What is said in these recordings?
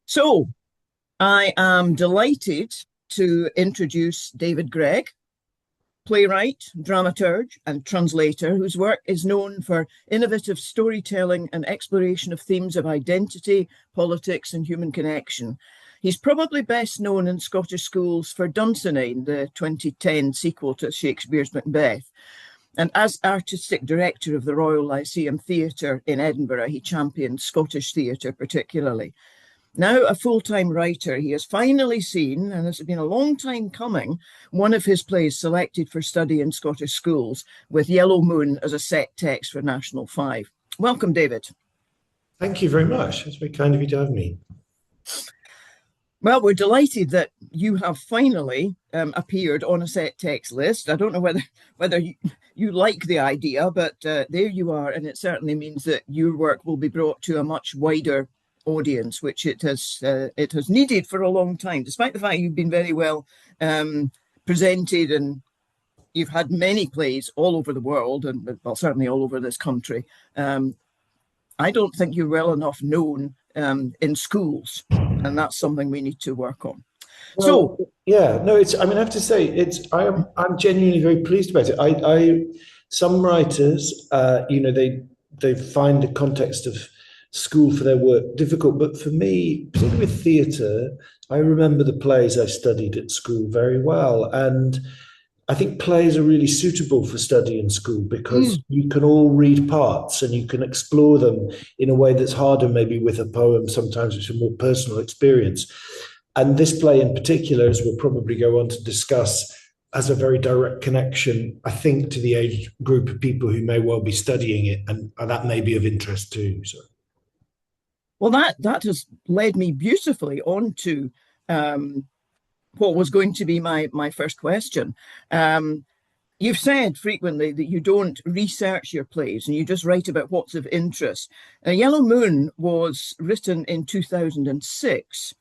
So, I am delighted to introduce David Greig, playwright, dramaturge, and translator, whose work is known for innovative storytelling and exploration of themes of identity, politics, and human connection. He's probably best known in Scottish schools for Dunsinane, the 2010 sequel to Shakespeare's Macbeth. And as artistic director of the Royal Lyceum Theatre in Edinburgh, he championed Scottish theatre particularly. Now a full-time writer, he has finally seen, and this has been a long time coming, one of his plays selected for study in Scottish schools, with Yellow Moon as a set text for National 5. Welcome, David. Thank you very much. It's very kind of you to have me. Well, we're delighted that you have finally appeared on a set text list. I don't know whether you like the idea, but there you are, and it certainly means that your work will be brought to a much wider audience, which it has needed for a long time, despite the fact you've been very well presented and you've had many plays all over the world and well, certainly all over this country. I don't think you're well enough known in schools, and that's something we need to work on. Well, so yeah, no, I mean, I have to say, I'm genuinely very pleased about it. Some writers, they find the context of school for their work difficult, but for me, particularly with theatre, I remember the plays I studied at school very well, and I think plays are really suitable for study in school because you can all read parts and you can explore them in a way that's harder maybe with a poem. Sometimes it's a more personal experience, and this play in particular, as we'll probably go on to discuss, has a very direct connection, I think, to the age group of people who may well be studying it, and that may be of interest too. So. Well, that has led me beautifully on to what was going to be my first question. You've said frequently that you don't research your plays and you just write about what's of interest. Yellow Moon was written in 2006,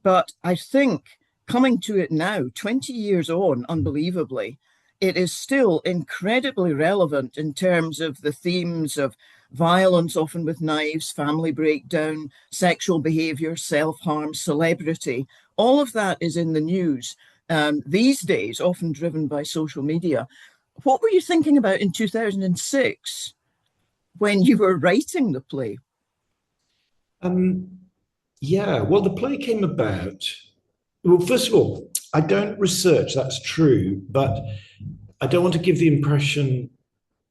but I think coming to it now, 20 years on, unbelievably, it is still incredibly relevant in terms of the themes of violence, often with knives, family breakdown, sexual behavior, self-harm, celebrity. All of that is in the news these days, often driven by social media. What were you thinking about in 2006 when you were writing the play? Yeah, well, the play came about. Well, first of all, I don't research, that's true, but I don't want to give the impression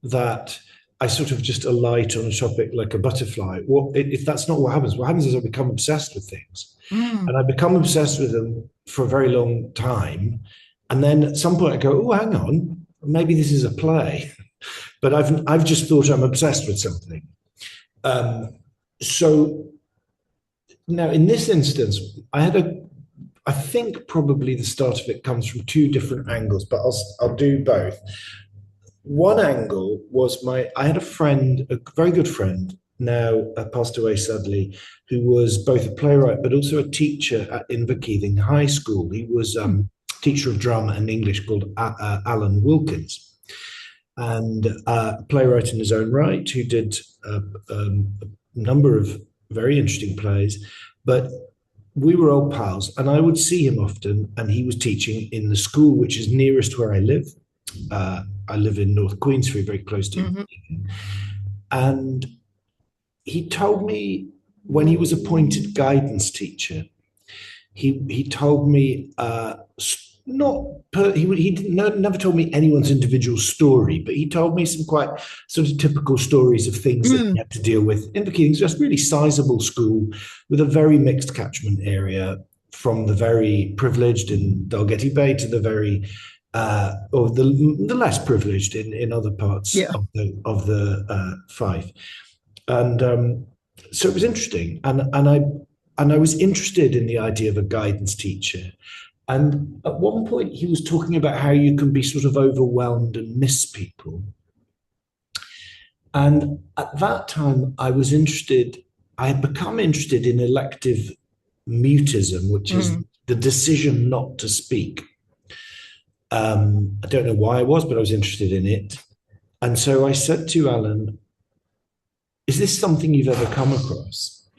that I sort of just alight on a topic like a butterfly. Well, if that's not what happens is I become obsessed with things. And I become obsessed with them for a very long time. And then at some point I go, oh, hang on, maybe this is a play. But I've just thought I'm obsessed with something. So now in this instance, I think probably the start of it comes from two different angles, but I'll do both. One angle was I had a friend, a very good friend, now passed away sadly, who was both a playwright but also a teacher at Inverkeithing High School. He was teacher of drama and English called Alan Wilkins, and a playwright in his own right who did a number of very interesting plays. But we were old pals, and I would see him often, and he was teaching in the school which is nearest where I live. I live in North Queensferry, very close to him. And he told me when he was appointed guidance teacher, he told me he never told me anyone's individual story, but he told me some quite sort of typical stories of things that he had to deal with. Inverkeithing is just really sizable school with a very mixed catchment area, from the very privileged in Dalgety Bay to the very or the less privileged in other parts of the Fife, and so it was interesting, and I was interested in the idea of a guidance teacher. And at one point, he was talking about how you can be sort of overwhelmed and miss people. And at that time, I had become interested in elective mutism, which is the decision not to speak. I don't know why I was, but I was interested in it. And so I said to Alan, is this something you've ever come across?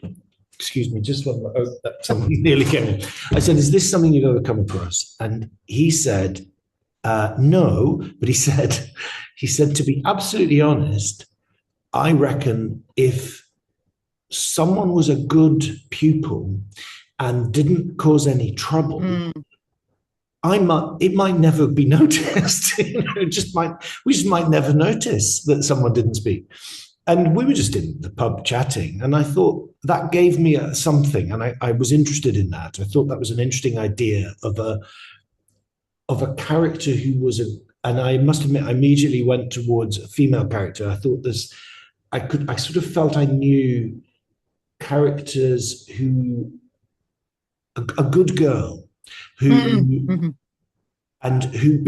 excuse me, just one. Oh, someone nearly came in. I said, "Is this something you've ever come across?" And he said, "No," but he said, to be absolutely honest, I reckon if someone was a good pupil and didn't cause any trouble, it might never be noticed. We just might never notice that someone didn't speak. And we were just in the pub chatting, and I thought that gave me something, and I was interested in that. I thought that was an interesting idea of a character who was and I must admit, I immediately went towards a female character. I thought I sort of felt I knew characters a good girl but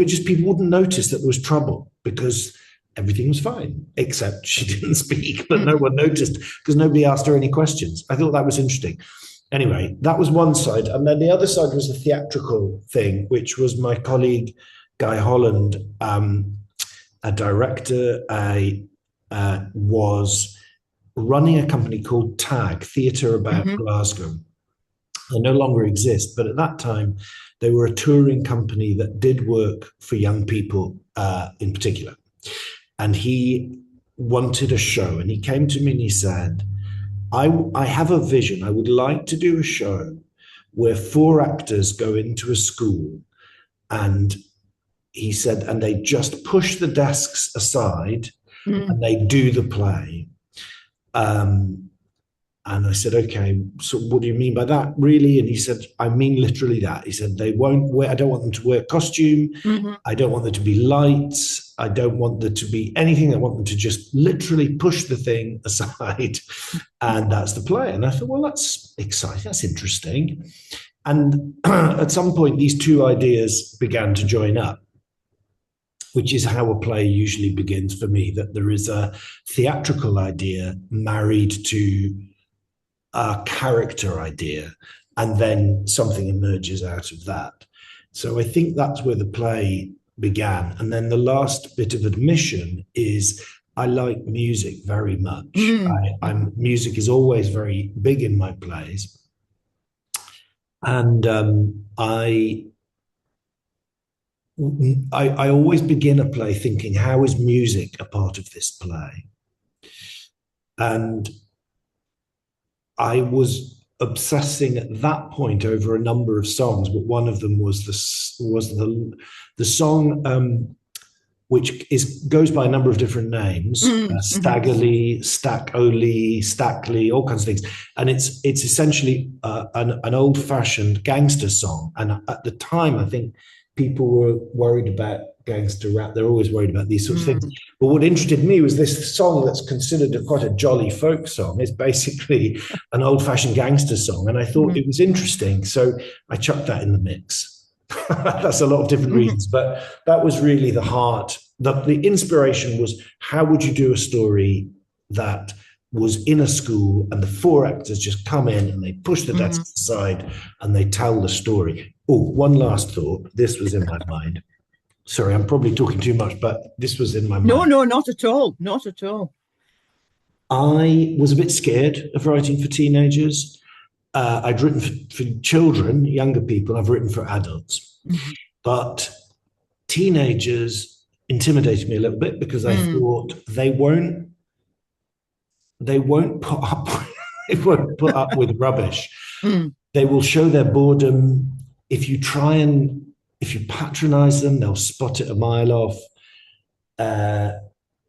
just people wouldn't notice that there was trouble because everything was fine, except she didn't speak, but no one noticed because nobody asked her any questions. I thought that was interesting. Anyway, that was one side. And then the other side was the theatrical thing, which was my colleague, Guy Holland, a director, was running a company called TAG, Theatre About Glasgow. They no longer exist, but at that time, they were a touring company that did work for young people in particular. And he wanted a show, and he came to me and he said, I have a vision. I would like to do a show where 4 actors go into a school, and he said, and they just push the desks aside and they do the play. And I said, okay, so what do you mean by that, really? And he said, I mean literally that. He said, I don't want them to wear costume. I don't want there to be lights. I don't want there to be anything. I want them to just literally push the thing aside. And that's the play. And I thought, well, that's exciting. That's interesting. And at some point, these 2 ideas began to join up, which is how a play usually begins for me, that there is a theatrical idea married to a character idea, and then something emerges out of that. So I think that's where the play began. And then the last bit of admission is I like music very much. Music is always very big in my plays. And I always begin a play thinking, how is music a part of this play? And I was obsessing at that point over a number of songs, but one of them was the song which goes by a number of different names: Staggerly, Stack-Oli, Stackley, all kinds of things. And it's essentially an old-fashioned gangster song. And at the time, I think people were worried about gangster rap. They're always worried about these sorts of things. But what interested me was this song that's considered quite a jolly folk song. It's basically an old-fashioned gangster song. And I thought it was interesting. So I chucked that in the mix. That's a lot of different reasons. But that was really the heart. The inspiration was, how would you do a story that was in a school and the 4 actors just come in and they push the desks aside and they tell the story? Oh, one last thought. This was in my mind. Sorry, I'm probably talking too much, but this was in my mind. No, not at all. Not at all. I was a bit scared of writing for teenagers. I'd written for children, younger people. I've written for adults. But teenagers intimidated me a little bit because I thought they won't put up with rubbish. They will show their boredom. If you patronize them, they'll spot it a mile off. I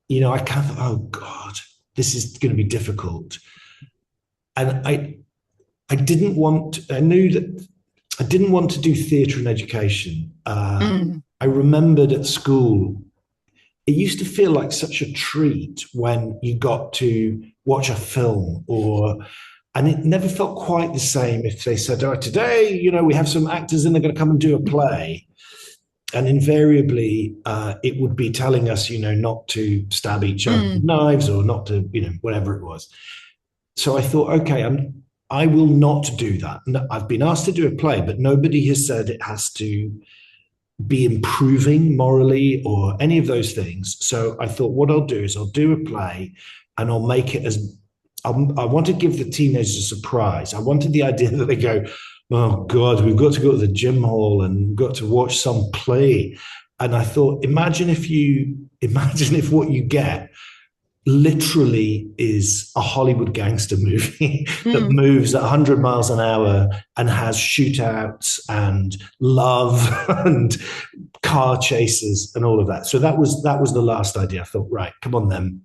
can't, oh God, this is going to be difficult. And I didn't want to do theatre and education. I remembered at school, it used to feel like such a treat when you got to watch a film and it never felt quite the same if they said, oh, today, we have some actors and they're going to come and do a play. And invariably, it would be telling us, not to stab each other with knives or not to, whatever it was. So I thought, okay, I will not do that. I've been asked to do a play, but nobody has said it has to be improving morally or any of those things. So I thought what I'll do is I'll do a play and I'll make it as I want to give the teenagers a surprise. I wanted the idea that they go, oh God, we've got to go to the gym hall and we've got to watch some play. And I thought, imagine if what you get literally is a Hollywood gangster movie that moves at 100 miles an hour and has shootouts and love and car chases and all of that. So that was the last idea. I thought, right, come on then,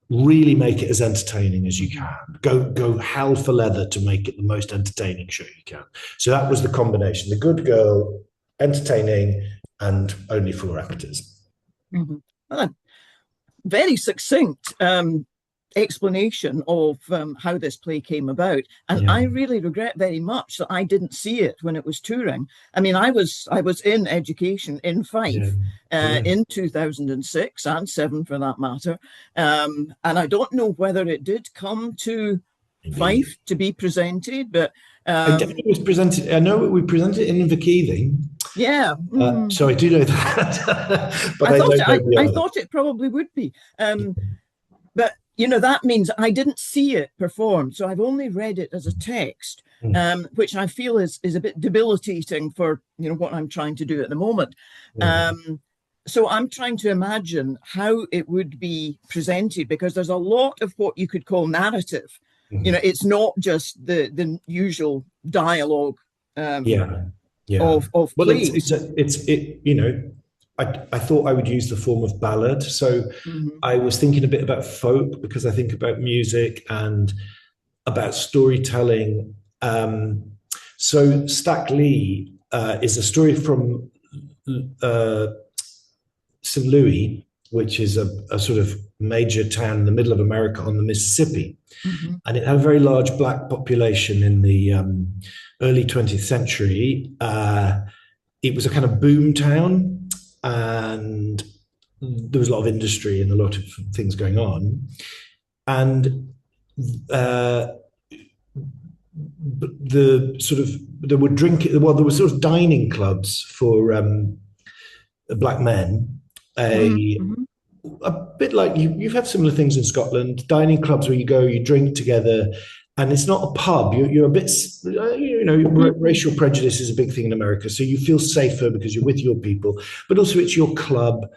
really make it as entertaining as you can. Go hell for leather to make it the most entertaining show you can. So that was the combination: the good girl, entertaining, and only 4 actors. Well, very succinct explanation of how this play came about, and I really regret very much that I didn't see it when it was touring. I mean, I was in education in Fife in 2006 and 7 for that matter, and I don't know whether it did come to Fife to be presented, but it definitely was presented. I know we presented it in Inverkeithing. Yeah. So I do know that. But I thought it probably would be. But, that means I didn't see it performed. So I've only read it as a text, which I feel is a bit debilitating for, what I'm trying to do at the moment. So I'm trying to imagine how it would be presented, because there's a lot of what you could call narrative. It's not just the usual dialogue. Of plays. I thought I would use the form of ballad. So I was thinking a bit about folk, because I think about music and about storytelling. So Stack Lee is a story from St. Louis, which is a sort of major town in the middle of America on the Mississippi. And it had a very large black population in the early 20th century. It was a kind of boom town, and there was a lot of industry and a lot of things going on. And there were sort of dining clubs for black men. A bit like you've had similar things in Scotland, dining clubs where you go, you drink together, and it's not a pub. You're a bit, racial prejudice is a big thing in America, so you feel safer because you're with your people, but also it's your club.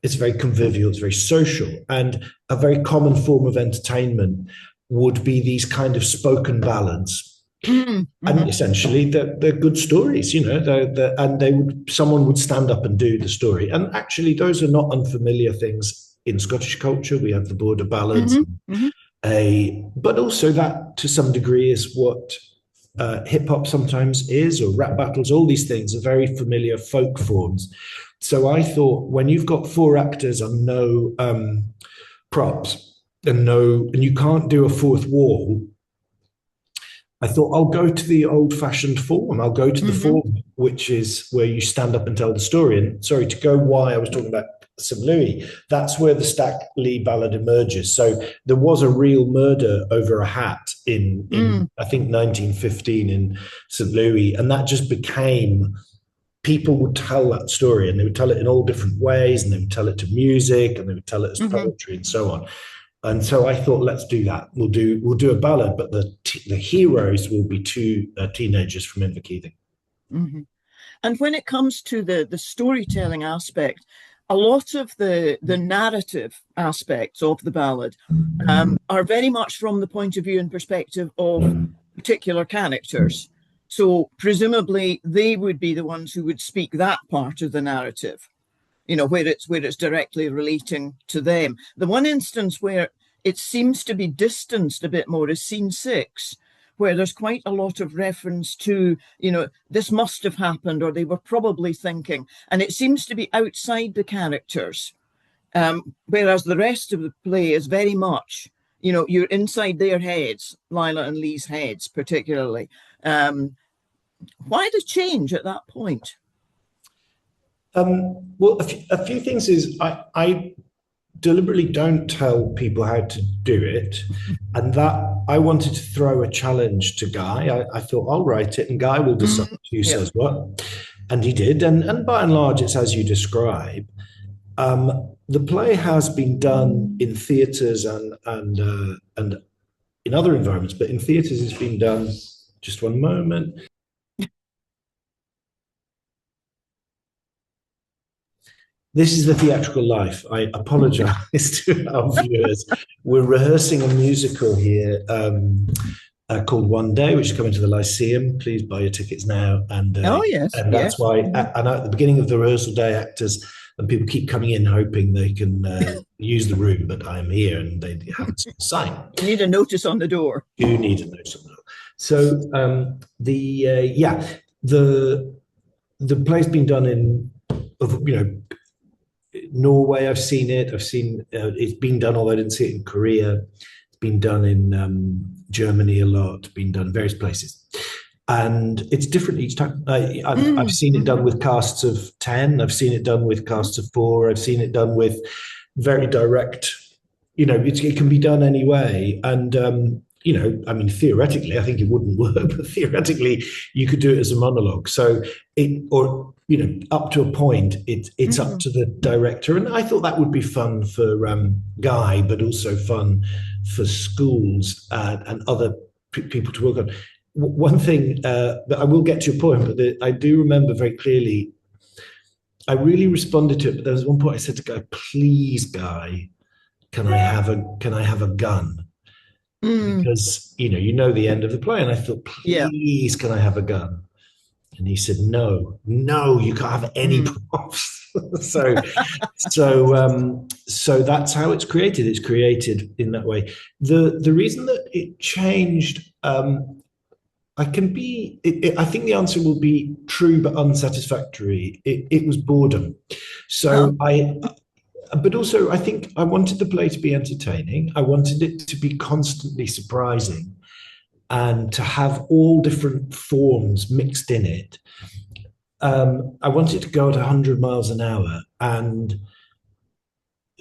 It's very convivial, it's very social, and a very common form of entertainment would be these kind of spoken ballads. And essentially they're good stories, and someone would stand up and do the story. And actually those are not unfamiliar things in Scottish culture. We have the border ballads, but also that to some degree is what hip hop sometimes is, or rap battles. All these things are very familiar folk forms. So I thought, when you've got 4 actors and no props and you can't do a fourth wall, I thought I'll go to the old-fashioned form. I'll go to the form, which is where you stand up and tell the story. And sorry, to go why I was talking about St. Louis, that's where the Stack Lee ballad emerges. So there was a real murder over a hat in I think 1915 in St. Louis, and that just became, people would tell that story, and they would tell it in all different ways, and they would tell it to music, and they would tell it as poetry and so on. And so I thought, let's do that. We'll do a ballad, but the heroes will be 2 teenagers from Inverkeithing. And when it comes to the storytelling aspect, a lot of the narrative aspects of the ballad are very much from the point of view and perspective of particular characters. So presumably they would be the ones who would speak that part of the narrative, where it's directly relating to them. The one instance where it seems to be distanced a bit more is scene 6, where there's quite a lot of reference to, this must have happened, or they were probably thinking, and it seems to be outside the characters. Whereas the rest of the play is very much, you're inside their heads, Lila and Lee's heads particularly. Why the change at that point? Well, a few things is I deliberately don't tell people how to do it, and that I wanted to throw a challenge to Guy. I thought, I'll write it and Guy will decide who says what, and he did, and by and large it's as you describe. The play has been done in theatres and in other environments, but in theatres it's been done. Just one moment. This is the theatrical life. I apologize to our viewers. We're rehearsing a musical here called One Day, which is coming to the Lyceum. Please buy your tickets now. Oh, yes, And that's yes. why, and at the beginning of the rehearsal day, actors and people keep coming in hoping they can use the room, but I'm here and they haven't seen a sign. You need a notice on the door. You need a notice on the door. So the play's been done in, Norway. I've seen it. I've seen it's been done, although I didn't see it in Korea. It's been done in Germany a lot. Been done in various places, and it's different each time. I've seen it done with casts of 10. I've seen it done with casts of 4. I've seen it done with very direct. It can be done anyway, and theoretically, I think it wouldn't work, but theoretically, you could do it as a monologue. So up to a point, it's up to the director. And I thought that would be fun for Guy, but also fun for schools and other people to work on. One thing that I will get to a point, but I do remember very clearly, I really responded to it, but there was one point I said to Guy, please, Guy, can I have a gun? Because you know the end of the play, and I thought, please, can I have a gun? And he said, no, you can't have any props. so that's how it's created. It's created in that way. The reason that it changed, I think the answer will be true but unsatisfactory. It was boredom. So but also, I think I wanted the play to be entertaining. I wanted it to be constantly surprising and to have all different forms mixed in it. I wanted it to go at 100 miles an hour. And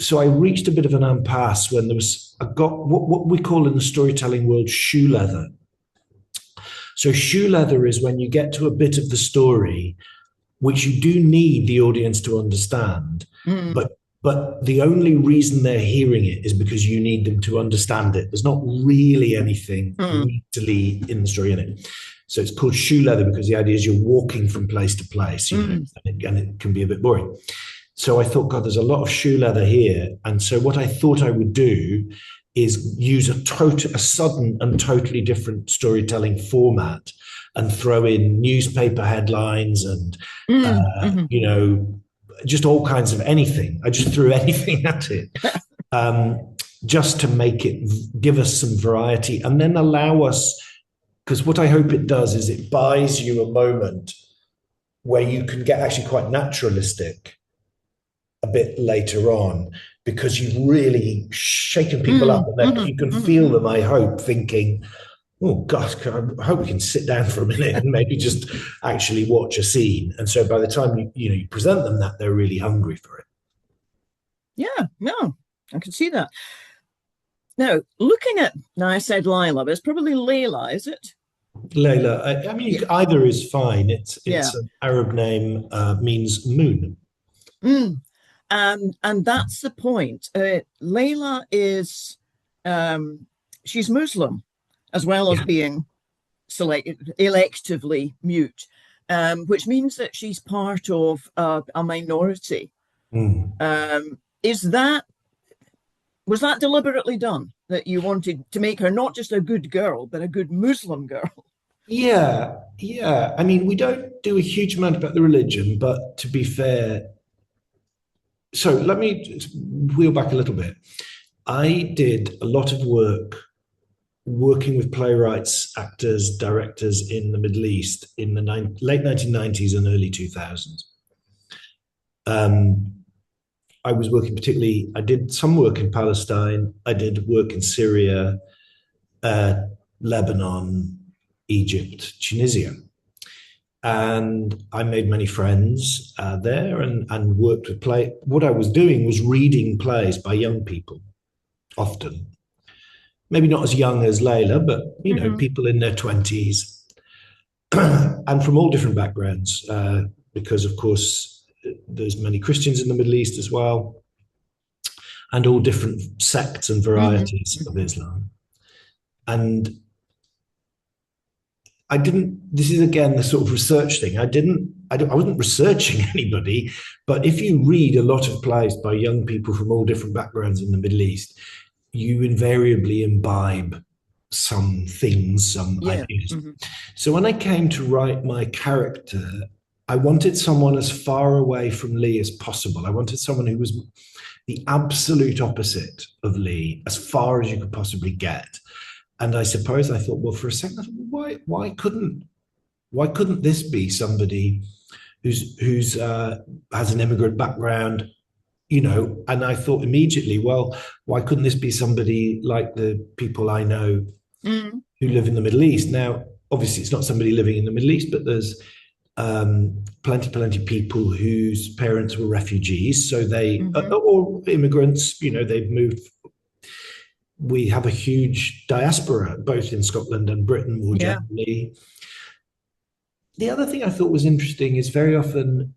so I reached a bit of an impasse when I got what we call in the storytelling world shoe leather. So shoe leather is when you get to a bit of the story which you do need the audience to understand, but the only reason they're hearing it is because you need them to understand it. There's not really anything meatily in the story in it. So it's called shoe leather because the idea is you're walking from place to place, and it can be a bit boring. So I thought, God, there's a lot of shoe leather here. And so what I thought I would do is use a sudden and totally different storytelling format and throw in newspaper headlines and, just all kinds of anything. I just threw anything at it, just to make it give us some variety and then allow us, because what I hope it does is it buys you a moment where you can get actually quite naturalistic a bit later on, because you've really shaken people up and then you can feel them, I hope, thinking, oh gosh, I hope we can sit down for a minute and maybe just actually watch a scene. And so by the time you present them that, they're really hungry for it. Yeah, no, I can see that. Now, I said Lila, but it's probably Layla, is it? Layla. I mean, either is fine. It's an Arab name, means moon. And that's the point. Layla is, she's Muslim, as well as being electively mute, which means that she's part of a minority. Was that deliberately done, that you wanted to make her not just a good girl, but a good Muslim girl? Yeah. I mean, we don't do a huge amount about the religion, but to be fair, so let me wheel back a little bit. I did a lot of working with playwrights, actors, directors in the Middle East in the late 1990s and early 2000s. I was working I did some work in Palestine. I did work in Syria, Lebanon, Egypt, Tunisia. And I made many friends there and worked with play. What I was doing was reading plays by young people, often. Maybe not as young as Layla, but, people in their 20s and from all different backgrounds, because, of course, there's many Christians in the Middle East as well, and all different sects and varieties of Islam. And I didn't, this is again the sort of research thing. I wasn't researching anybody, but if you read a lot of plays by young people from all different backgrounds in the Middle East, you invariably imbibe some things, some Yeah. ideas. Mm-hmm. So when I came to write my character, I wanted someone as far away from Lee as possible. I wanted someone who was the absolute opposite of Lee, as far as you could possibly get. And I suppose I thought, well, for a second, I thought, why couldn't this be somebody who's has an immigrant background, you know? And I thought immediately, well, why couldn't this be somebody like the people I know who live in the Middle East? Now, obviously, it's not somebody living in the Middle East, but there's plenty of people whose parents were refugees, so they or immigrants. You know, they've moved. We have a huge diaspora, both in Scotland and Britain more generally. The other thing I thought was interesting is very often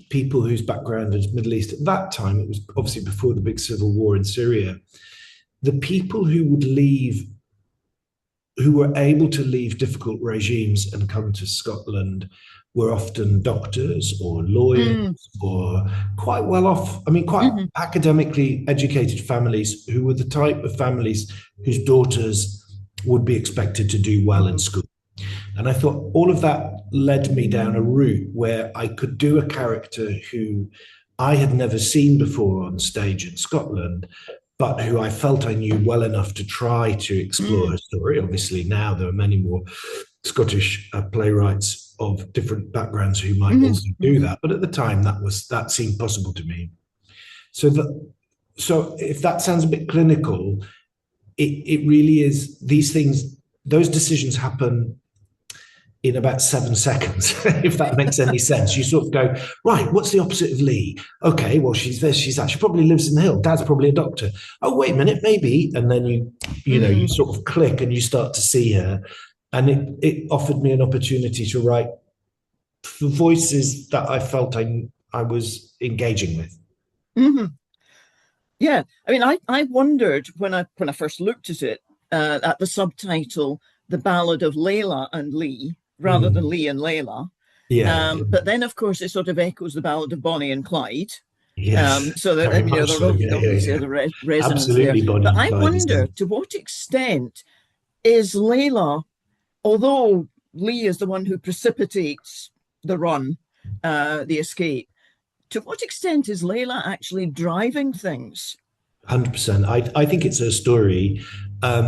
people whose background is Middle East at that time, it was obviously before the big civil war in Syria, the people who would leave, who were able to leave difficult regimes and come to Scotland were often doctors or lawyers or quite well off, I mean, quite academically educated families who were the type of families whose daughters would be expected to do well in school. And I thought all of that led me down a route where I could do a character who I had never seen before on stage in Scotland, but who I felt I knew well enough to try to explore her story. Obviously, now there are many more Scottish playwrights of different backgrounds who might also do that. But at the time, that seemed possible to me. So if that sounds a bit clinical, it really is. These things, those decisions happen in about 7 seconds, if that makes any sense. You sort of go, right, what's the opposite of Lee? Okay, well, she's this, she's that. She probably lives in the hill. Dad's probably a doctor. Oh, wait a minute, maybe. And then you sort of click and you start to see her. And it offered me an opportunity to write the voices that I felt I was engaging with. Yeah, I mean, I wondered when I first looked at it, at the subtitle, "The Ballad of Layla and Lee," rather than Lee and Layla. Yeah. But then, of course, it sort of echoes the Ballad of Bonnie and Clyde. Yes. So that, Very you know, much so. there obviously Yeah. is a resonance there. Absolutely, Bonnie But and I Clyde is wonder to what extent is Layla, although Lee is the one who precipitates the run, the escape, to what extent is Layla actually driving things? 100%. I think it's her story. I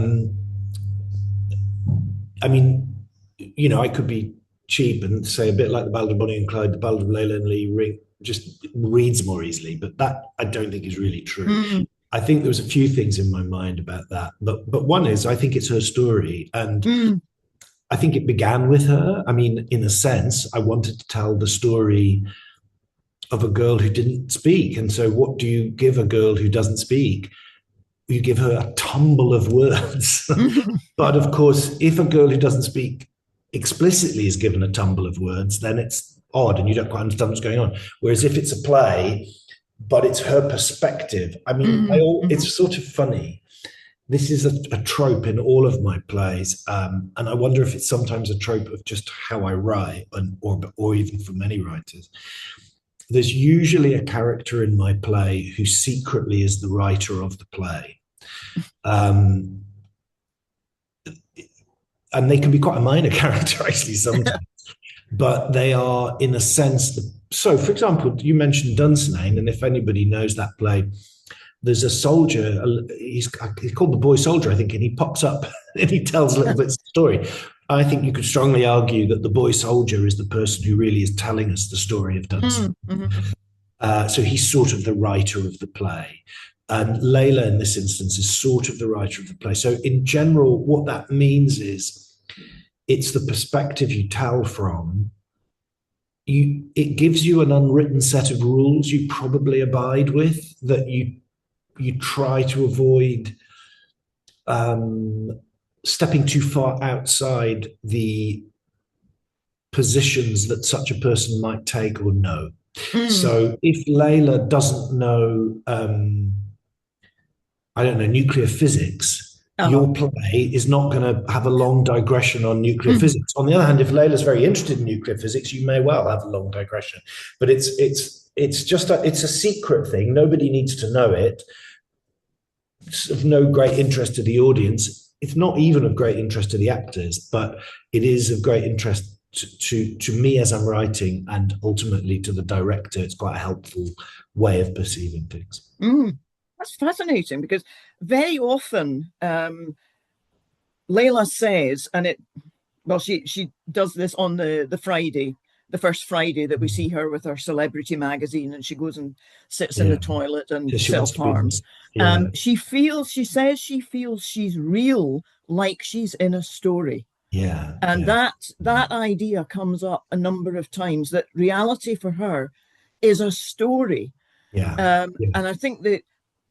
mean, you know, I could be cheap and say a bit like the Ballad of Bonnie and Clyde, the Ballad of Layla and Lee just reads more easily, but that I don't think is really true. I think there was a few things in my mind about that, but one is I think it's her story, and I think it began with her. I mean, in a sense, I wanted to tell the story of a girl who didn't speak, and so what do you give a girl who doesn't speak? You give her a tumble of words. But of course, if a girl who doesn't speak explicitly is given a tumble of words, then it's odd and you don't quite understand what's going on. Whereas if it's a play, but it's her perspective, I mean, it's sort of funny. This is a trope in all of my plays, and I wonder if it's sometimes a trope of just how I write, or even for many writers. There's usually a character in my play who secretly is the writer of the play. And they can be quite a minor character, actually, sometimes. But they are, in a sense, so, for example, you mentioned Dunsinane, and if anybody knows that play, there's a soldier, he's called the boy soldier, I think, and he pops up and he tells little bits of the story. I think you could strongly argue that the boy soldier is the person who really is telling us the story of Dunsinane. So he's sort of the writer of the play. And Layla, in this instance, is sort of the writer of the play. So in general, what that means is it's the perspective you tell from. It gives you an unwritten set of rules you probably abide with, that you try to avoid stepping too far outside the positions that such a person might take or know. So if Layla doesn't know, I don't know, nuclear physics, Uh-huh. your play is not going to have a long digression on nuclear physics. On the other hand, if Layla's very interested in nuclear physics, you may well have a long digression. But it's just it's a secret thing. Nobody needs to know it. It's of no great interest to the audience. It's not even of great interest to the actors, but it is of great interest to me as I'm writing, and ultimately to the director. It's quite a helpful way of perceiving things. That's fascinating because very often Layla says, and she does this on the Friday, the first Friday that we see her with her celebrity magazine, and she goes and sits in the Yeah, toilet and she wants to be. self-harms. Yeah, She says she feels she's real, like she's in a story. yeah, And yeah, that idea comes up a number of times, that reality for her is a story. yeah, yeah. And I think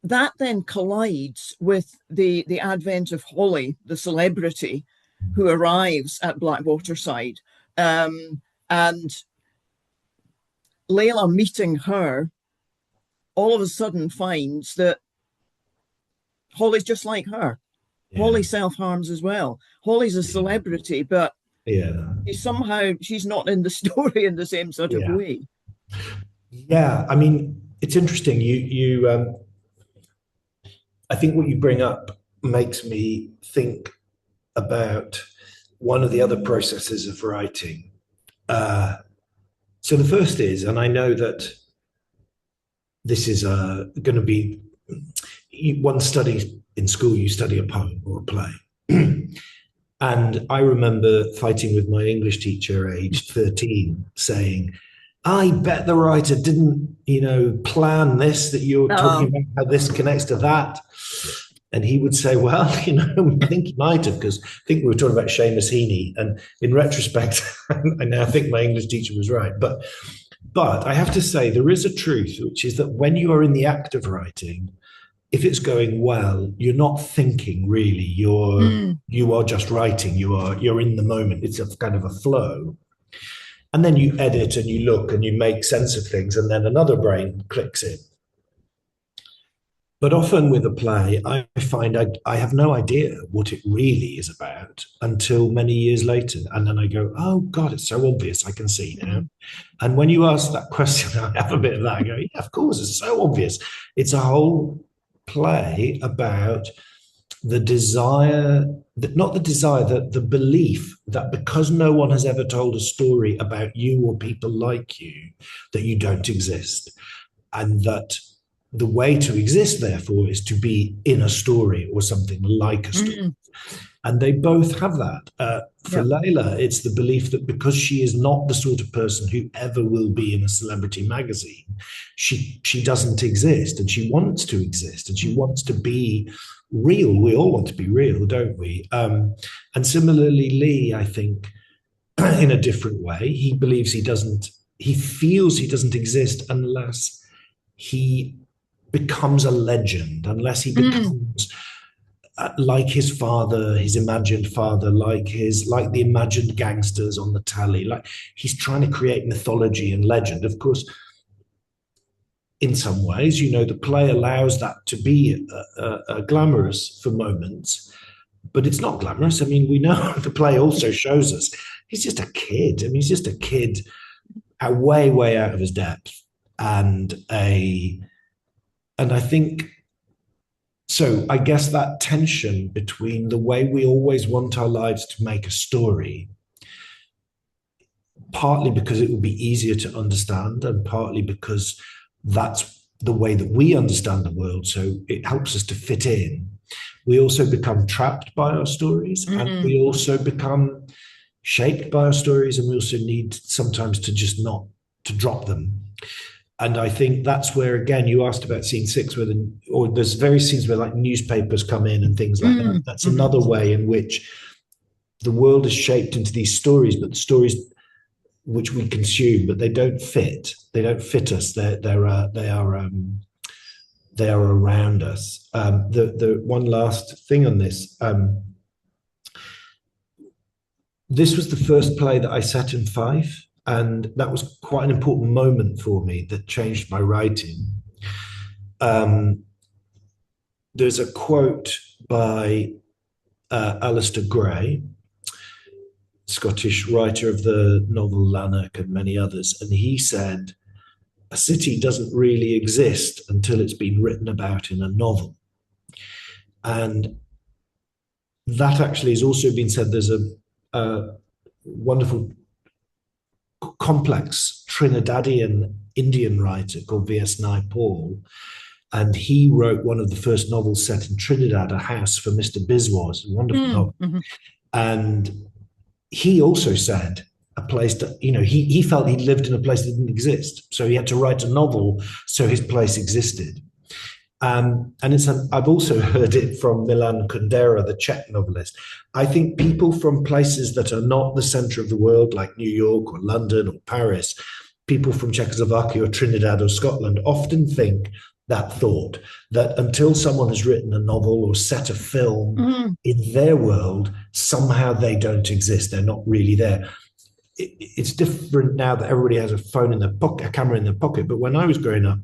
that then collides with the advent of Holly, the celebrity, who arrives at Blackwaterside, and Layla meeting her, all of a sudden finds that Holly's just like her. Yeah, Holly self-harms as well. Holly's a yeah, celebrity, but yeah, she's not in the story in the same sort of yeah. way. Yeah, I mean, it's interesting. I think what you bring up makes me think about one of the other processes of writing. Uh, so the first is, and I know that this is going to be one study in school. You study a poem or a play. And I remember fighting with my English teacher, aged 13, saying, I bet the writer didn't, plan this, that you're talking Oh, about how this connects to that. And he would say, well, I think he might have, because I think we were talking about Seamus Heaney. And in retrospect, I now think my English teacher was right. But I have to say, there is a truth, which is that when you are in the act of writing, if it's going well, you're not thinking really. You are just writing. You're in the moment. It's a kind of a flow. And then you edit and you look and you make sense of things, and then another brain clicks in. But often with a play, I find I have no idea what it really is about until many years later. And then I go, oh God, it's so obvious. I can see now. And when you ask that question, I have a bit of that. I go, yeah, of course, it's so obvious. It's a whole play about the desire, not the desire, the belief that because no one has ever told a story about you or people like you, that you don't exist. And that the way to exist, therefore, is to be in a story or something like a story. And they both have that. For Layla, it's the belief that because she is not the sort of person who ever will be in a celebrity magazine, she doesn't exist, and she wants to exist, and she wants to be real. We all want to be real, don't we? And similarly, Lee, I think, in a different way, he believes he feels he doesn't exist unless he becomes a legend, unless he becomes like his father, his imagined father, like the imagined gangsters on the tally. Like, he's trying to create mythology and legend. Of course, in some ways, the play allows that to be glamorous for moments, but it's not glamorous. I mean, we know the play also shows us he's just a kid. I mean, he's just a kid way, way out of his depth. And I think, so I guess that tension between the way we always want our lives to make a story, partly because it will be easier to understand, and partly because that's the way that we understand the world, so it helps us to fit in. We also become trapped by our stories, and we also become shaped by our stories, and we also need sometimes to just not to drop them. And I think that's where, again, you asked about scene 6, or there's various scenes where like newspapers come in and things like that. That's another way in which the world is shaped into these stories, but the stories which we consume, but they don't fit. They don't fit us. They are around us. The one last thing on this. This was the first play that I set in Fife, and that was quite an important moment for me that changed my writing. There's a quote by Alistair Gray, Scottish writer of the novel Lanark and many others, and he said, a city doesn't really exist until it's been written about in a novel. And that actually has also been said. There's a wonderful complex Trinidadian Indian writer called V.S. Naipaul, and he wrote one of the first novels set in Trinidad, A House for Mr. Biswas, a wonderful novel. Mm-hmm. And he also said a place that, he felt he'd lived in a place that didn't exist. So he had to write a novel so his place existed. And I've also heard it from Milan Kundera, the Czech novelist. I think people from places that are not the center of the world, like New York or London or Paris, people from Czechoslovakia or Trinidad or Scotland often think that thought, that until someone has written a novel or set a film in their world, somehow they don't exist. They're not really there. It's different now that everybody has a phone in their pocket, a camera in their pocket. But when I was growing up,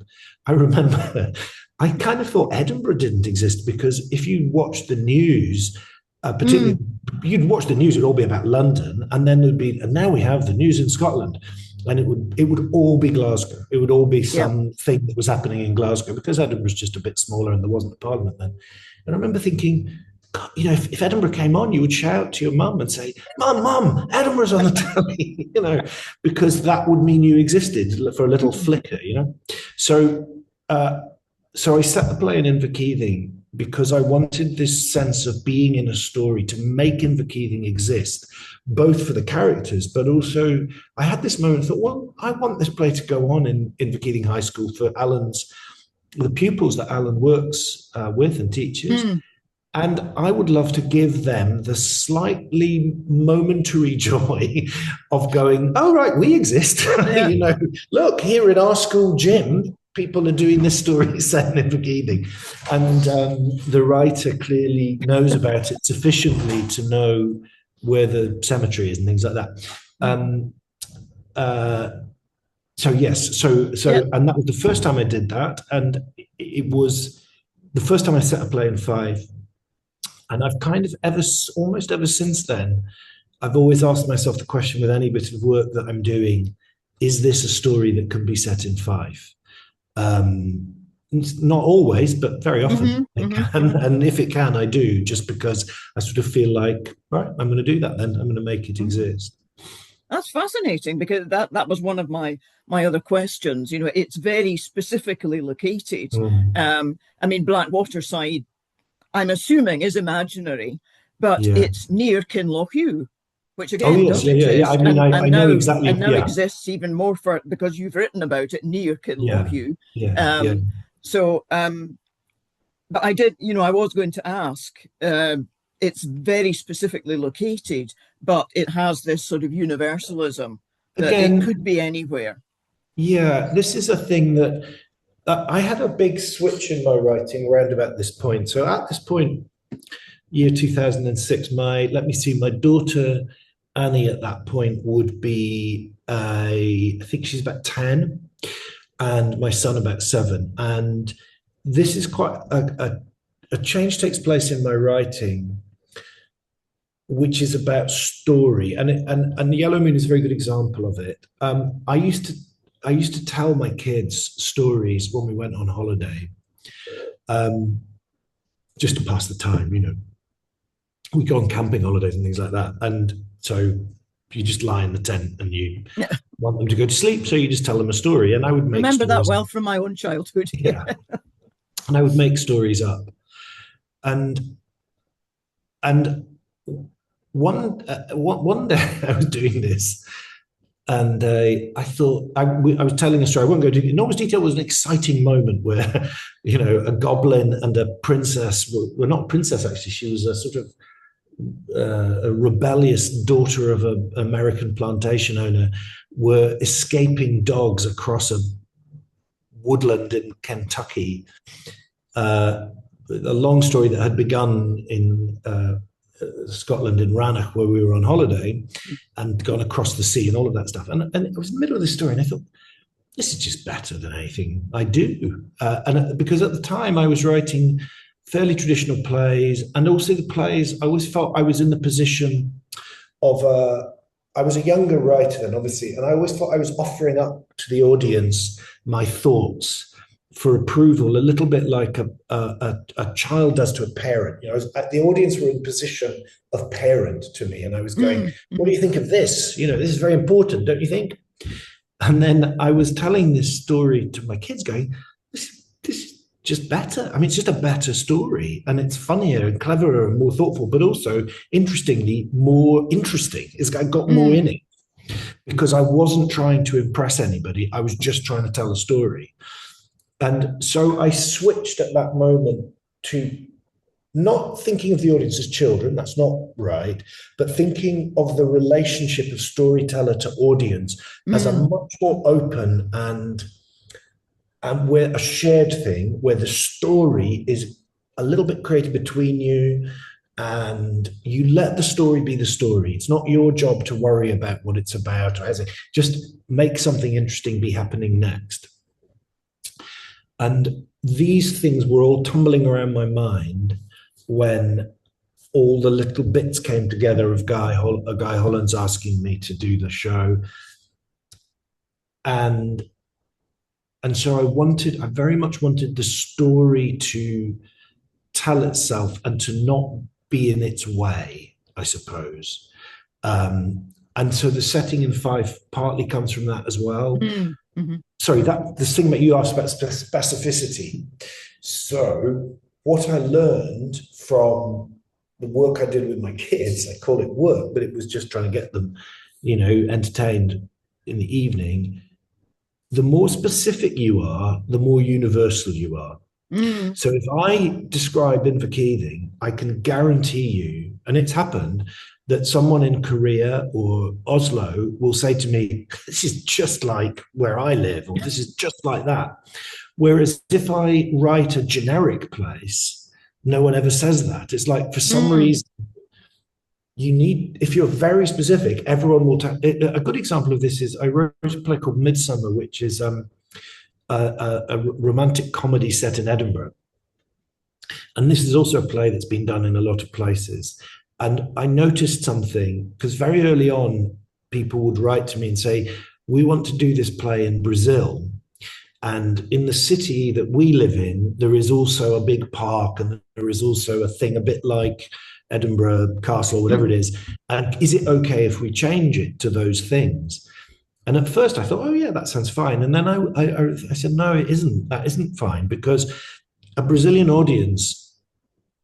I remember I kind of thought Edinburgh didn't exist, because if you watch the news, particularly you'd watch the news, it'd all be about London, and then there'd be, and now we have the news in Scotland, and it would all be Glasgow. It would all be something that was happening in Glasgow, because Edinburgh's just a bit smaller and there wasn't a parliament then. And I remember thinking, God, if Edinburgh came on, you would shout to your mum and say, Mum, Edinburgh's on the telly, because that would mean you existed for a little flicker, So I set the play in Inverkeithing because I wanted this sense of being in a story, to make Inverkeithing exist, both for the characters, but also I had this moment, I thought, well, I want this play to go on in Inverkeithing High School for the pupils that Alan works with and teaches. And I would love to give them the slightly momentary joy of going, oh, right, we exist. Look, here in our school gym, people are doing this story set in Inverkeithing. And the writer clearly knows about it sufficiently to know where the cemetery is and things like that. And that was the first time I did that. And it was the first time I set a play in Five. And I've kind of almost ever since then, I've always asked myself the question with any bit of work that I'm doing, is this a story that can be set in Five? Not always, but very often it can. And if it can, I do, just because I sort of feel like, right, I'm going to do that then. I'm going to make it exist. That's fascinating, because that was one of my other questions. It's very specifically located. Blackwater Side, I'm assuming, is imaginary, but it's near Kinlochew, which again doesn't exist. I know exactly. And now exists even more because you've written about it near Kinlochew. But I did, I was going to ask, it's very specifically located, but it has this sort of universalism that it could be anywhere. Yeah, this is a thing that I had a big switch in my writing around about this point. So at this point, year 2006, my daughter Annie at that point would be, I think she's about 10, and my son about 7. And this is quite a change takes place in my writing, which is about story. And the Yellow Moon is a very good example of it. I used to tell my kids stories when we went on holiday, just to pass the time, We go on camping holidays and things like that. And so you just lie in the tent and you want them to go to sleep, so you just tell them a story. And I would remember that well from my own childhood. Yeah. And I would make stories up. And one day I was doing this, and I thought I was telling a story. I won't go into enormous detail. It was an exciting moment where, a goblin and a princess were not a princess, actually. She was a sort of a rebellious daughter of an American plantation owner, were escaping dogs across a woodland in Kentucky. A long story that had begun in Scotland, in Rannoch, where we were on holiday, and gone across the sea and all of that stuff. And it was in the middle of the story, and I thought, this is just better than anything I do. And because at the time I was writing fairly traditional plays, and also the plays, I always felt I was in the position of I was a younger writer then, obviously, and I always thought I was offering up to the audience my thoughts for approval, a little bit like a child does to a parent. The audience were in the position of parent to me, and I was going, "What do you think of this? This is very important, don't you think?" And then I was telling this story to my kids, going, "This is just better. I mean, it's just a better story, and it's funnier and cleverer and more thoughtful, but also, interestingly, more interesting. It's got more in it because I wasn't trying to impress anybody. I was just trying to tell a story." And so I switched at that moment to not thinking of the audience as children, that's not right, but thinking of the relationship of storyteller to audience as a much more open and where a shared thing, where the story is a little bit created between you, and you let the story be the story. It's not your job to worry about what it's about, or just make something interesting be happening next. And these things were all tumbling around my mind when all the little bits came together of Guy Holland's asking me to do the show. And so I very much wanted the story to tell itself and to not be in its way, I suppose. And so the setting in Fife partly comes from that as well. Sorry, this thing that you asked about specificity. So what I learned from the work I did with my kids, I call it work, but it was just trying to get them, entertained in the evening. The more specific you are, the more universal you are. So if I describe Inverkeithing, I can guarantee you, and it's happened, that someone in Korea or Oslo will say to me, "This is just like where I live," or "This is just like that." Whereas if I write a generic place, no one ever says that. It's like, for some reason, if you're very specific, everyone will. A good example of this is I wrote a play called Midsummer, which is a romantic comedy set in Edinburgh. And this is also a play that's been done in a lot of places. And I noticed something, because very early on, people would write to me and say, "We want to do this play in Brazil. And in the city that we live in, there is also a big park, and there is also a thing a bit like Edinburgh Castle, or whatever it is. And is it okay if we change it to those things?" And at first I thought, "Oh yeah, that sounds fine." And then I said, "No, it isn't. That isn't fine, because a Brazilian audience,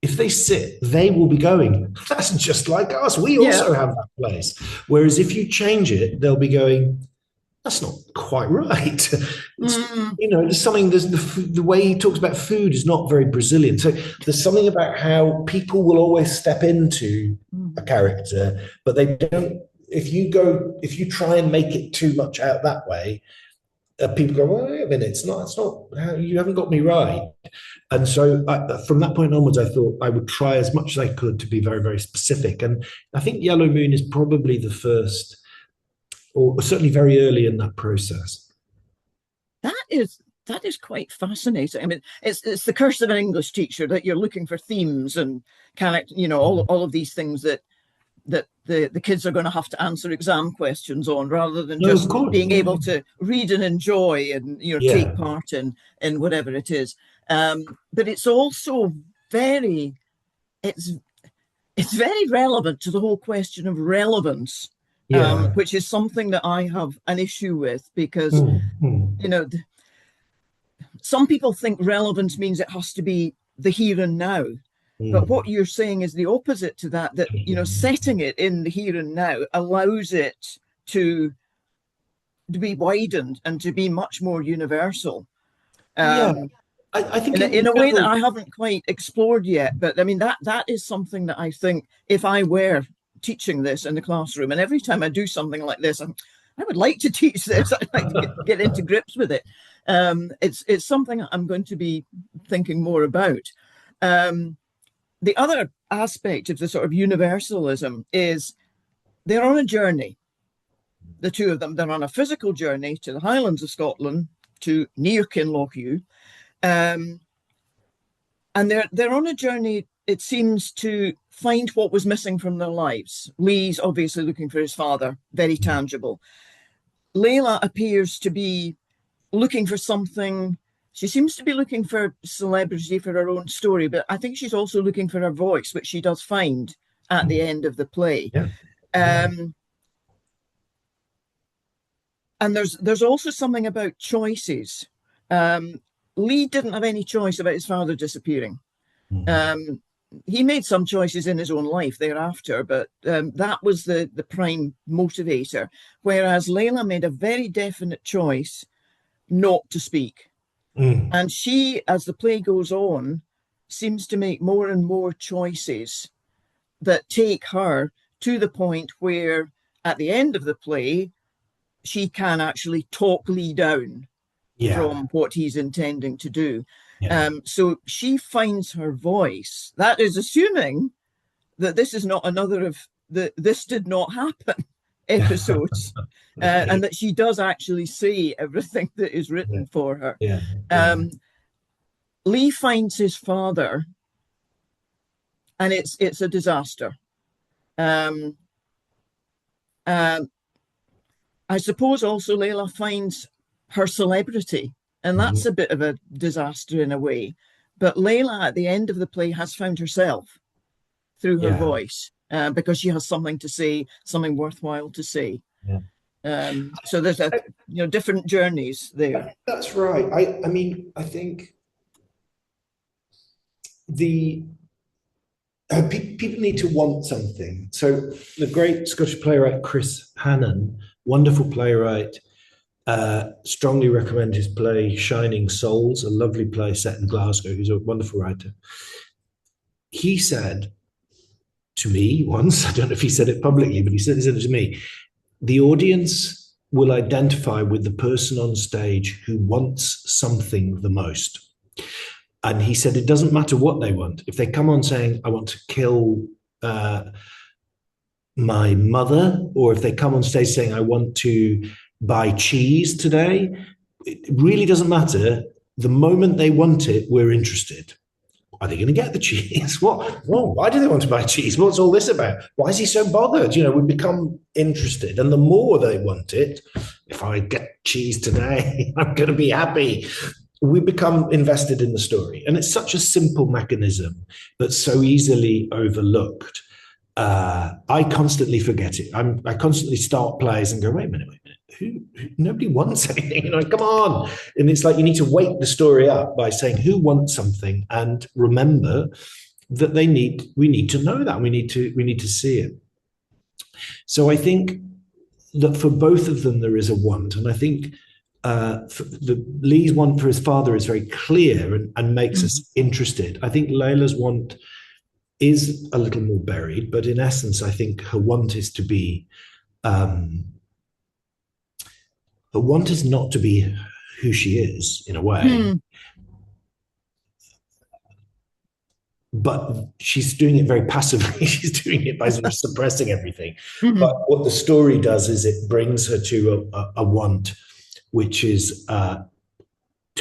if they sit, they will be going, 'That's just like us. We also have that place.' Whereas if you change it, they'll be going, 'That's not quite right.'" There's something, the way he talks about food is not very Brazilian. So there's something about how people will always step into a character, but they don't. If you try and make it too much out that way, people go, "Well, wait a minute, it's not, you haven't got me right." And so from that point onwards, I thought I would try as much as I could to be very, very specific. And I think Yellow Moon is probably the first, or certainly very early in that process. That is quite fascinating. I mean, it's the curse of an English teacher that you're looking for themes and character, all of these things that the kids are going to have to answer exam questions on, rather than just being able to read and enjoy and take part in whatever it is. But it's also it's very relevant to the whole question of relevance, which is something that I have an issue with, because some people think relevance means it has to be the here and now. But what you're saying is the opposite to that, setting it in the here and now allows it to be widened and to be much more universal. I think in a way that I haven't quite explored yet. But I mean, that is something that I think, if I were teaching this in the classroom, and every time I do something like this, I would like to teach this. I'd like to get into grips with it. It's something I'm going to be thinking more about. The other aspect of the sort of universalism is they're on a journey. The two of them, they're on a physical journey to the Highlands of Scotland, to near Kinlochhew. And and they're on a journey, it seems, to find what was missing from their lives. Lee's obviously looking for his father, very tangible. Layla appears to be looking for something. She seems to be looking for celebrity for her own story, but I think she's also looking for her voice, which she does find at the end of the play. Yeah. And there's also something about choices. Lee didn't have any choice about his father disappearing. He made some choices in his own life thereafter, but that was the prime motivator. Whereas Layla made a very definite choice not to speak. And she, as the play goes on, seems to make more and more choices that take her to the point where, at the end of the play, she can actually talk Lee down from what he's intending to do. So she finds her voice. That is assuming that this is not another of the "this did not happen" episodes, and that she does actually say everything that is written for her. Lee finds his father, and it's a disaster. I suppose also Layla finds her celebrity, and that's a bit of a disaster in a way. But Layla, at the end of the play, has found herself through her voice, because she has something to say, something worthwhile to say. So there's different journeys there. That's right. I mean, I think people need to want something. So the great Scottish playwright Chris Hannon, wonderful playwright, strongly recommend his play Shining Souls, a lovely play set in Glasgow. He's a wonderful writer. He said to me once, I don't know if he said it publicly, but he said it to me, the audience will identify with the person on stage who wants something the most. And he said, it doesn't matter what they want. If they come on saying, I want to kill my mother, or if they come on stage saying, I want to buy cheese today, it really doesn't matter. The moment they want it, we're interested. Are they going to get the cheese? What? Whoa, why do they want to buy cheese? What's all this about? Why is he so bothered? We become interested. And the more they want it, if I get cheese today, I'm going to be happy. We become invested in the story. And it's such a simple mechanism, but so easily overlooked. I constantly forget it. I constantly start plays and go, wait a minute. Nobody wants anything. Come on. And it's like you need to wake the story up by saying who wants something, and remember that we need to know that. We need to see it. So I think that for both of them there is a want. And I think Lee's want for his father is very clear and makes us interested. I think Layla's want is a little more buried, but in essence, I think her want is to be, her want is not to be who she is in a way, but she's doing it very passively. She's doing it by sort of suppressing everything. But what the story does is it brings her to a want, which is to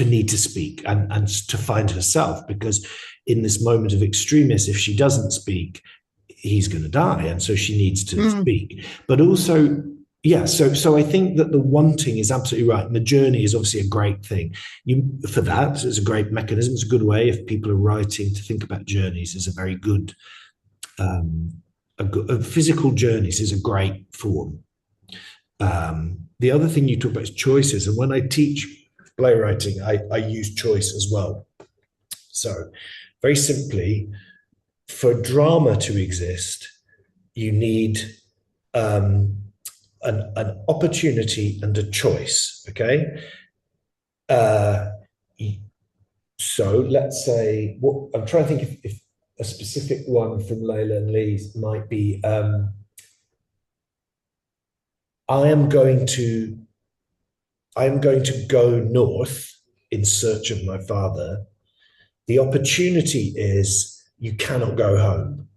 need to speak and to find herself, because in this moment of extremis, if she doesn't speak, he's going to die. And so she needs to speak. But also, so I think that the wanting is absolutely right. And the journey is obviously a great thing. For that, it's a great mechanism. It's a good way, if people are writing, to think about journeys is a very good, physical journeys is a great form. The other thing you talk about is choices. And when I teach playwriting, I use choice as well. So very simply, for drama to exist, you need an opportunity and a choice, okay? So let's say, I'm trying to think if a specific one from Layla and Lee's might be, I am going to go north in search of my father. The opportunity is you cannot go home.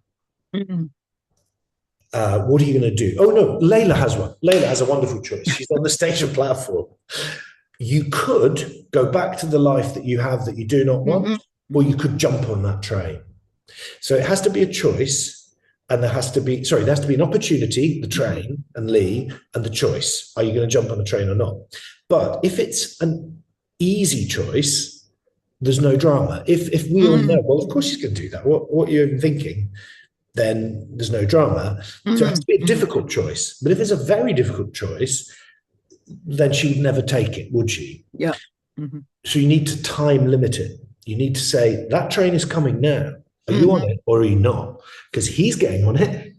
What are you going to do? Oh, no, Layla has one. Layla has a wonderful choice. She's on the station platform. You could go back to the life that you have that you do not want, or you could jump on that train. So it has to be a choice. And there has to be an opportunity, the train and Lee, and the choice. Are you going to jump on the train or not? But if it's an easy choice, there's no drama. If we all know, well, of course she's going to do that. What are you even thinking? Then there's no drama. So it has to be a difficult choice. But if it's a very difficult choice, then she would never take it, would she? Yeah. So you need to time limit it. You need to say, that train is coming now. Are you on it or are you not? Because he's getting on it.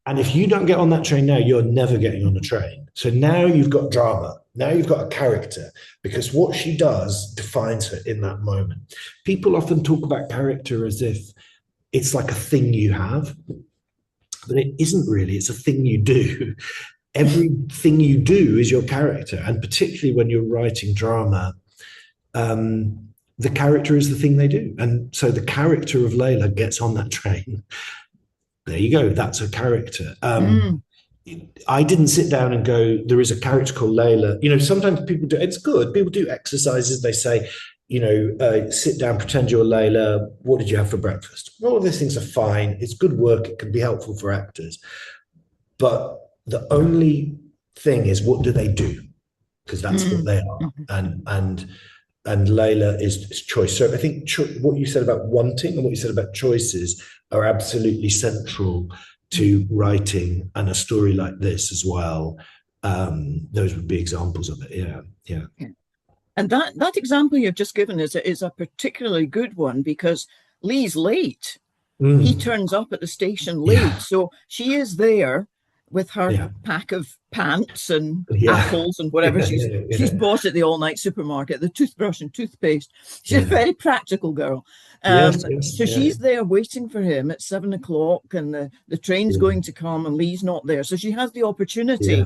And if you don't get on that train now, you're never getting on the train. So now you've got drama. Now you've got a character, because what she does defines her in that moment. People often talk about character as if it's like a thing you have, but it isn't really. It's a thing you do. Everything you do is your character. And particularly when you're writing drama, the character is the thing they do. And so the character of Layla gets on that train. There you go. That's a character. I didn't sit down and go, there is a character called Layla. You know, sometimes people do, it's good. People do exercises. They say, you know, sit down, pretend you're Layla. What did you have for breakfast? All of these things are fine. It's good work. It can be helpful for actors. But the only thing is, what do they do? Because that's what they are. And Layla is choice. So I think what you said about wanting and what you said about choices are absolutely central to writing and a story like this as well. Those would be examples of it. Yeah. And that example you've just given is a particularly good one, because Lee's late. He turns up at the station late. So she is there with her pack of pants and apples and whatever she's bought at the all-night supermarket, the toothbrush and toothpaste. She's a very practical girl. So she's there waiting for him at 7 o'clock, and the train's going to come and Lee's not there. So she has the opportunity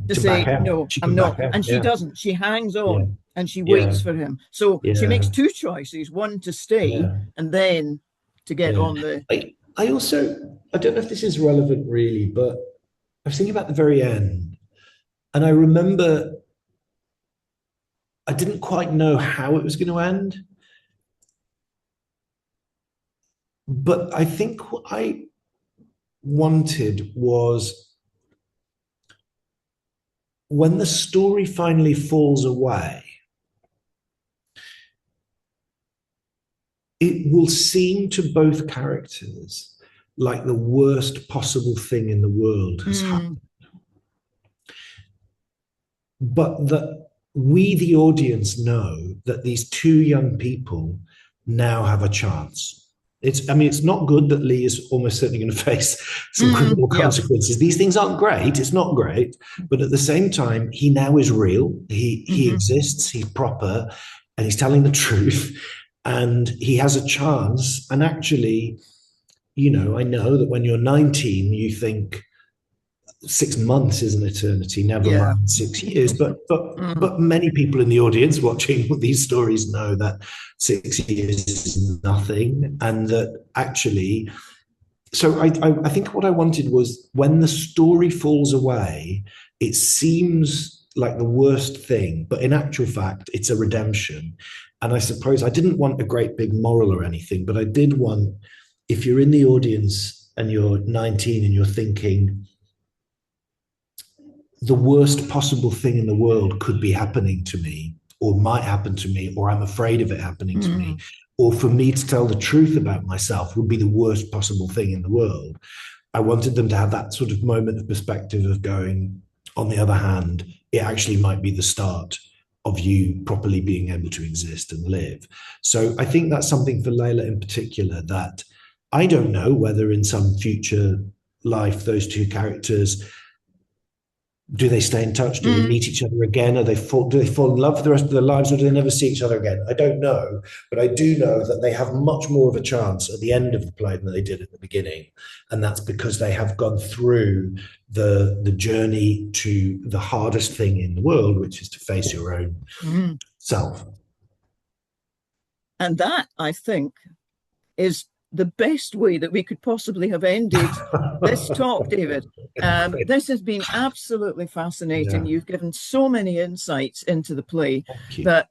to say, no, I'm not. And she doesn't. She hangs on and she waits for him. So she makes two choices, one to stay and then to get on the... I don't know if this is relevant really, but I was thinking about the very end, and I remember I didn't quite know how it was going to end, but I think what I wanted was, when the story finally falls away, it will seem to both characters like the worst possible thing in the world has happened. But that we, the audience, know that these two young people now have a chance. It's not good that Lee is almost certainly going to face some criminal consequences. These things aren't great. It's not great. But at the same time, he now is real. He exists. He's proper. And he's telling the truth. And he has a chance. And actually, you know, I know that when you're 19, you think 6 months is an eternity, never mind 6 years. But many people in the audience watching these stories know that 6 years is nothing, and that actually. So I think what I wanted was, when the story falls away, it seems like the worst thing, but in actual fact, it's a redemption. And I suppose I didn't want a great big moral or anything, but I did want, if you're in the audience and you're 19 and you're thinking, the worst possible thing in the world could be happening to me, or might happen to me, or I'm afraid of it happening to me, or for me to tell the truth about myself would be the worst possible thing in the world. I wanted them to have that sort of moment of perspective of going, on the other hand, it actually might be the start of you properly being able to exist and live. So I think that's something for Layla in particular, that I don't know whether in some future life those two characters, do they stay in touch? Do they meet each other again? Do they fall in love for the rest of their lives, or do they never see each other again? I don't know, but I do know that they have much more of a chance at the end of the play than they did at the beginning, and that's because they have gone through the journey to the hardest thing in the world, which is to face your own self. And that, I think, is the best way that we could possibly have ended this talk, David. This has been absolutely fascinating. You've given so many insights into the play that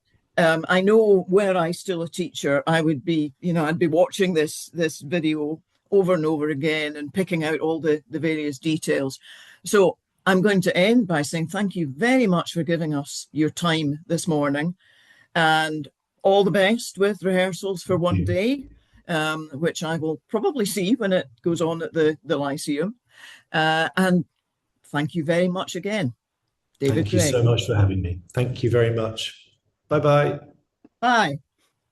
I know were I still a teacher, I would be, I'd be watching this video over and over again and picking out all the various details. So I'm going to end by saying thank you very much for giving us your time this morning, and all the best with rehearsals for Thank one you. day, which I will probably see when it goes on at the Lyceum. And thank you very much again, David Thank you Greig. so much for having me. Thank you very much. Bye bye. Bye.